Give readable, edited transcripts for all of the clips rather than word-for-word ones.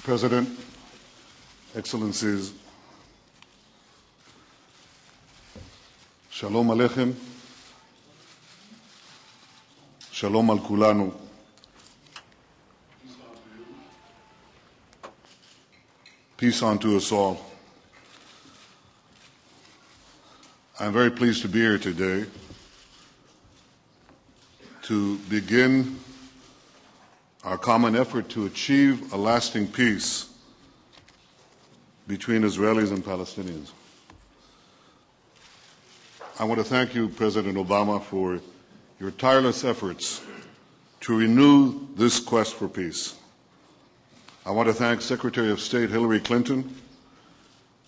Mr. President, Excellencies, Shalom Aleichem, Shalom al Kulanu. Peace unto us all. I'm very pleased to be here today to begin our common effort to achieve a lasting peace between Israelis and Palestinians. I want to thank you, President Obama, for your tireless efforts to renew this quest for peace. I want to thank Secretary of State Hillary Clinton,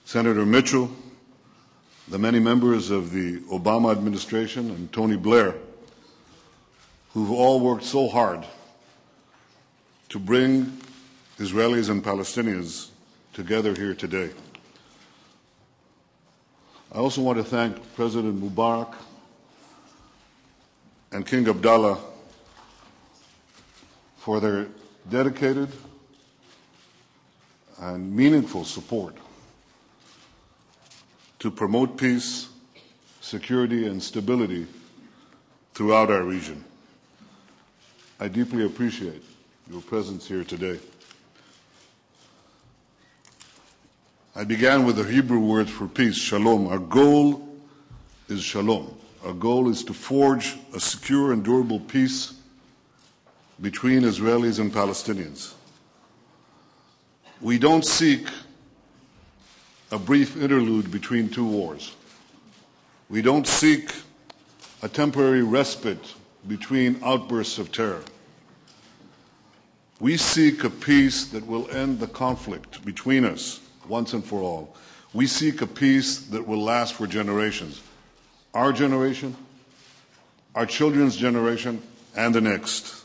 Senator Mitchell, the many members of the Obama administration, and Tony Blair, who've all worked so hard to bring Israelis and Palestinians together here today. I also want to thank President Mubarak and King Abdullah for their dedicated and meaningful support to promote peace, security, and stability throughout our region. I deeply appreciate your presence here today. I began with the Hebrew word for peace, shalom. Our goal is shalom. Our goal is to forge a secure and durable peace between Israelis and Palestinians. We don't seek a brief interlude between two wars. We don't seek a temporary respite between outbursts of terror. We seek a peace that will end the conflict between us once and for all. We seek a peace that will last for generations. Our generation, our children's generation, and the next.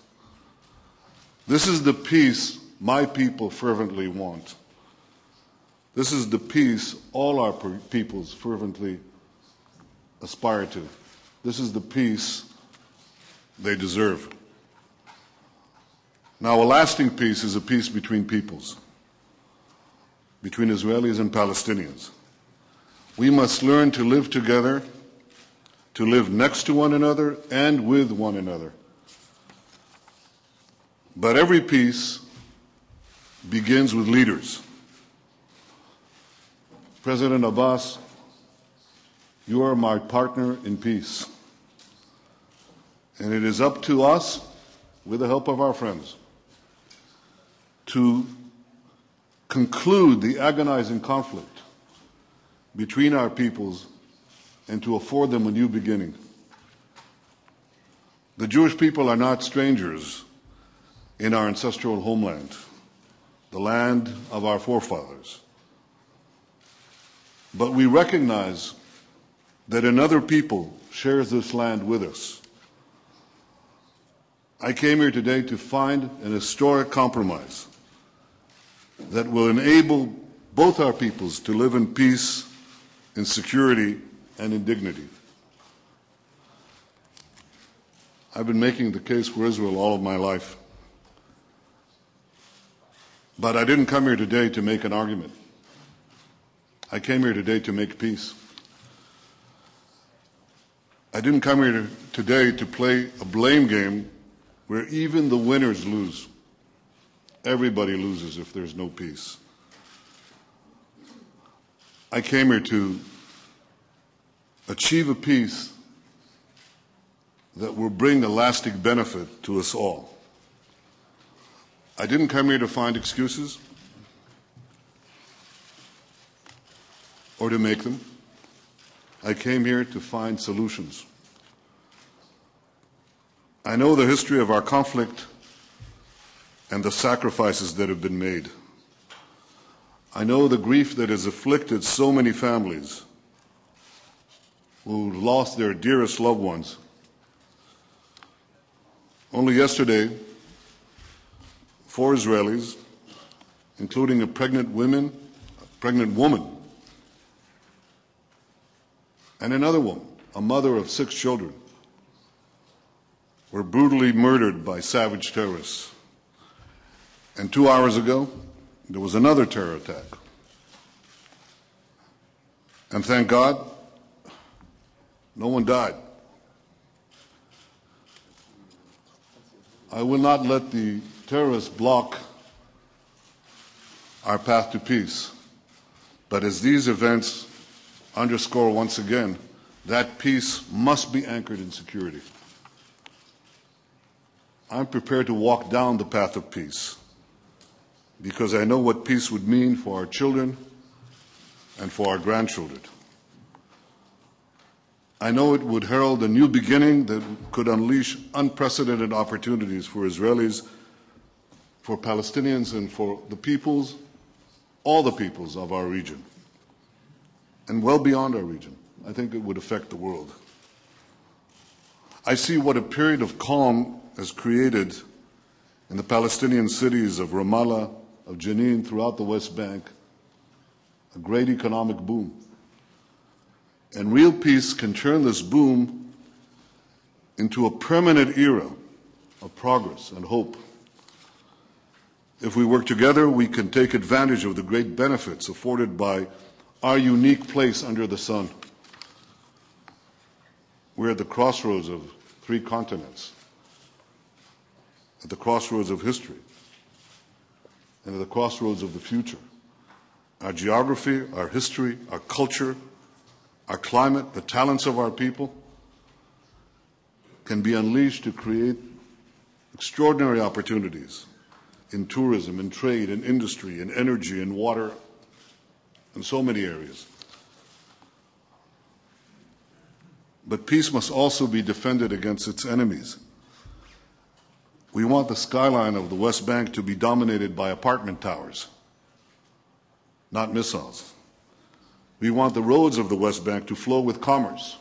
This is the peace my people fervently want. This is the peace all our peoples fervently aspire to. This is the peace they deserve. Now, a lasting peace is a peace between peoples, between Israelis and Palestinians. We must learn to live together, to live next to one another and with one another. But every peace begins with leaders. President Abbas, you are my partner in peace. And it is up to us, with the help of our friends, to conclude the agonizing conflict between our peoples and to afford them a new beginning. The Jewish people are not strangers in our ancestral homeland, the land of our forefathers. But we recognize that another people shares this land with us. I came here today to find an historic compromise that will enable both our peoples to live in peace, in security, and in dignity. I've been making the case for Israel all of my life. But I didn't come here today to make an argument. I came here today to make peace. I didn't come here today to play a blame game where even the winners lose. Everybody loses if there's no peace. I came here to achieve a peace that will bring a lasting benefit to us all. I didn't come here to find excuses or to make them. I came here to find solutions. I know the history of our conflict and the sacrifices that have been made. I know the grief that has afflicted so many families who lost their dearest loved ones. Only yesterday, 4 Israelis, including a pregnant woman, and another woman, a mother of 6 children, were brutally murdered by savage terrorists. And 2 hours ago, there was another terror attack. And thank God, no one died. I will not let the terrorists block our path to peace. But as these events underscore once again, that peace must be anchored in security. I'm prepared to walk down the path of peace because I know what peace would mean for our children and for our grandchildren. I know it would herald a new beginning that could unleash unprecedented opportunities for Israelis, for Palestinians, and for the peoples, all the peoples of our region, and well beyond our region. I think it would affect the world. I see what a period of calm has created in the Palestinian cities of Ramallah, of Jenin, throughout the West Bank, a great economic boom. And real peace can turn this boom into a permanent era of progress and hope. If we work together, we can take advantage of the great benefits afforded by our unique place under the sun. We're at the crossroads of 3 continents, at the crossroads of history, and at the crossroads of the future. Our geography, our history, our culture, our climate, the talents of our people can be unleashed to create extraordinary opportunities in tourism, in trade, in industry, in energy, in water, in so many areas. But peace must also be defended against its enemies. We want the skyline of the West Bank to be dominated by apartment towers, not missiles. We want the roads of the West Bank to flow with commerce,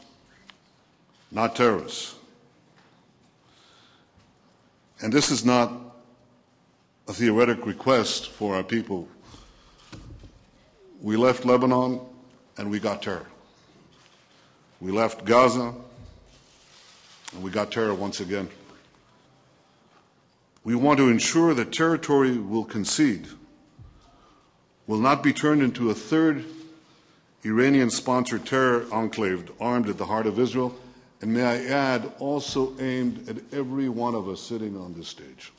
not terrorists. And this is not a theoretic request for our people. We left Lebanon and we got terror. We left Gaza and we got terror once again. We want to ensure that territory will concede, will not be turned into a third Iranian-sponsored terror enclave armed at the heart of Israel, and may I add, also aimed at every one of us sitting on this stage.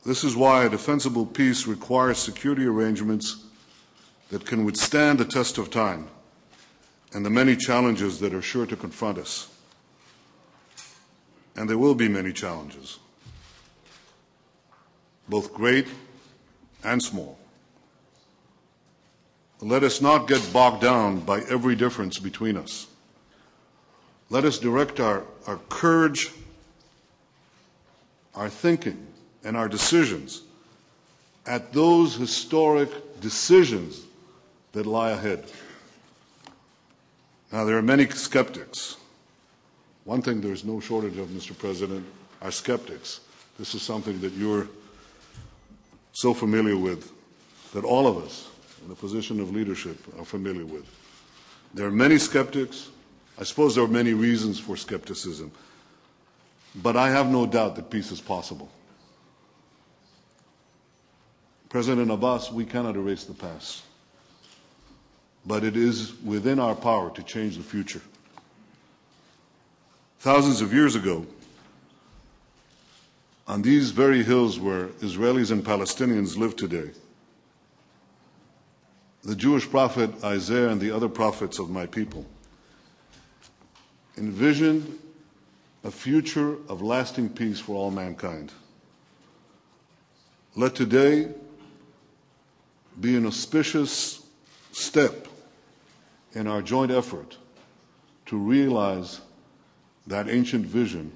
This is why a defensible peace requires security arrangements that can withstand the test of time and the many challenges that are sure to confront us. And there will be many challenges, both great and small. Let us not get bogged down by every difference between us. Let us direct our courage, our thinking, and our decisions at those historic decisions that lie ahead. Now, there are many skeptics. One thing there's no shortage of, Mr. President, are skeptics. This is something that you're so familiar with, that all of us in a position of leadership are familiar with. There are many skeptics. I suppose there are many reasons for skepticism. But I have no doubt that peace is possible. President Abbas, we cannot erase the past. But it is within our power to change the future. Thousands of years ago, on these very hills where Israelis and Palestinians live today, the Jewish prophet Isaiah and the other prophets of my people envisioned a future of lasting peace for all mankind. Let today be an auspicious step in our joint effort to realize that ancient vision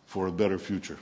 for a better future.